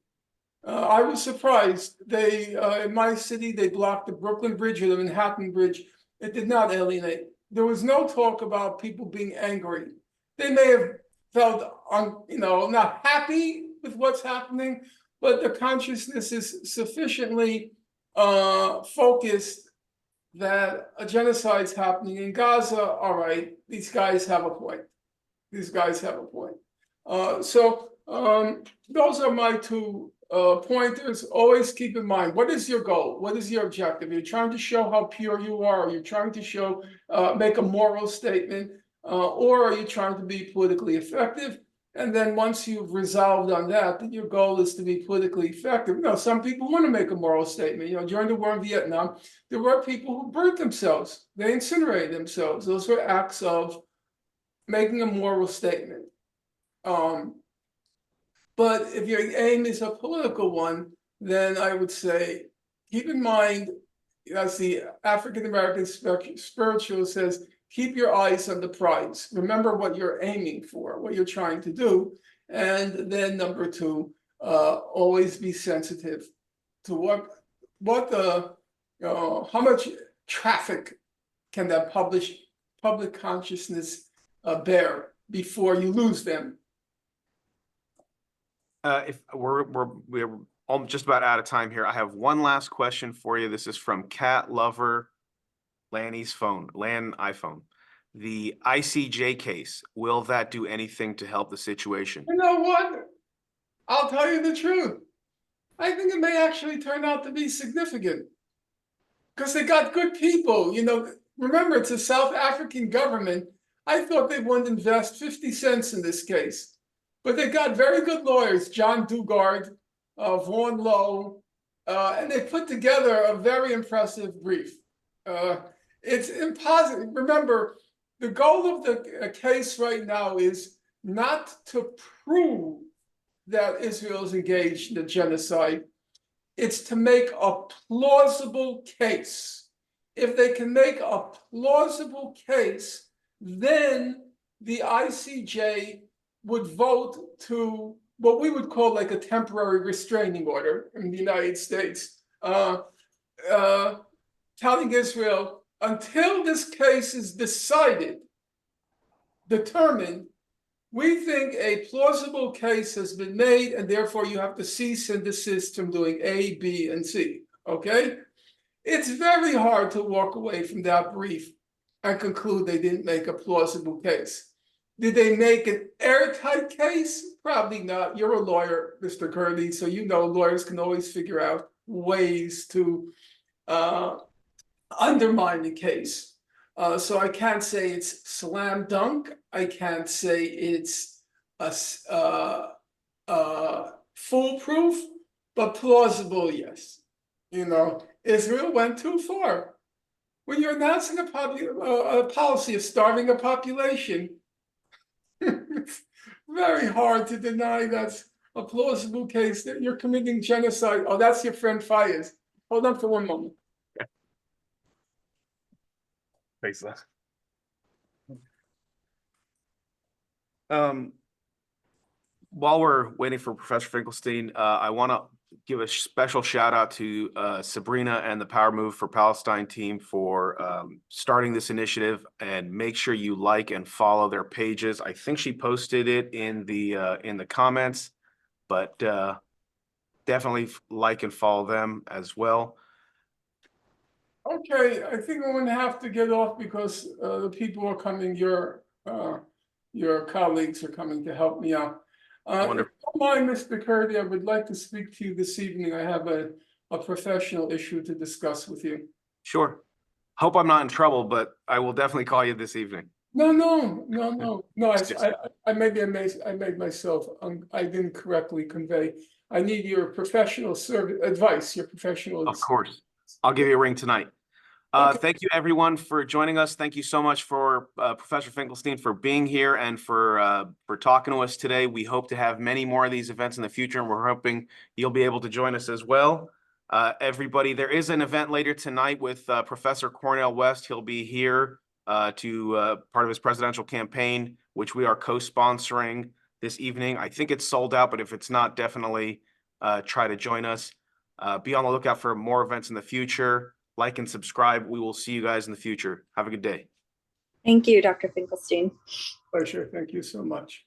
I was surprised. In my city, they blocked the Brooklyn Bridge or the Manhattan Bridge. It did not alienate. There was no talk about people being angry. They may have felt, not happy with what's happening, but the consciousness is sufficiently focused that a genocide's happening in Gaza. All right, these guys have a point. These guys have a point. So those are my two pointers. Always keep in mind, what is your goal? What is your objective? You're trying to show how pure you are, or you're trying to make a moral statement, or are you trying to be politically effective? And then once you've resolved on that, then your goal is to be politically effective. Some people want to make a moral statement. During the war in Vietnam, there were people who burnt themselves. They incinerated themselves. Those were acts of making a moral statement. But if your aim is a political one, then I would say, keep in mind, as the African American spiritual says, keep your eyes on the prize. Remember what you're aiming for, what you're trying to do. And then number two, always be sensitive to how much traffic can that public consciousness bear before you lose them. If we're just about out of time here, I have one last question for you. This is from Cat Lover Lanny's phone, Lan iPhone. The ICJ case, will that do anything to help the situation? You know what? I'll tell you the truth. I think it may actually turn out to be significant because they got good people. Remember, it's a South African government I thought they wouldn't invest 50 cents in this case. But they got very good lawyers, John Dugard, Vaughn Lowe, and they put together a very impressive brief. It's impossible. Remember, the goal of the case right now is not to prove that Israel is engaged in a genocide. It's to make a plausible case. If they can make a plausible case, then the ICJ would vote to what we would call like a temporary restraining order in the United States, telling Israel, until this case is determined, we think a plausible case has been made, and therefore you have to cease and desist from doing A, B, and C, okay? It's very hard to walk away from that brief and conclude they didn't make a plausible case. Did they make an airtight case? Probably not. You're a lawyer, Mr. Curley, so you know lawyers can always figure out ways to undermine the case. So I can't say it's slam dunk. I can't say it's foolproof, but plausible, yes. You know, Israel went too far. When you're announcing a policy of starving a population, it's very hard to deny that's a plausible case that you're committing genocide. Oh, that's your friend Fayez. Hold on for one moment. Thanks. While we're waiting for Professor Finkelstein, I want to give a special shout out to Sabrina and the Power Move for Palestine team for starting this initiative, and make sure you like and follow their pages. I think she posted it in the comments, but definitely like and follow them as well. Okay, I think I'm gonna have to get off because the people are coming, your colleagues are coming to help me out. If Wonderful. you don't mind, Mr. Curdy, I would like to speak to you this evening. I have a professional issue to discuss with you. Sure. Hope I'm not in trouble, but I will definitely call you this evening. No. I made myself, I didn't correctly convey. I need your professional advice, your professional. Of course. I'll give you a ring tonight. Okay. Thank you, everyone, for joining us. Thank you so much for Professor Finkelstein for being here and for talking to us today. We hope to have many more of these events in the future, and we're hoping you'll be able to join us as well. Everybody, there is an event later tonight with Professor Cornell West. He'll be here to part of his presidential campaign, which we are co-sponsoring this evening. I think it's sold out, but if it's not, definitely try to join us. Be on the lookout for more events in the future. Like and subscribe. We will see you guys in the future. Have a good day. Thank you, Dr. Finkelstein. Pleasure. Thank you so much.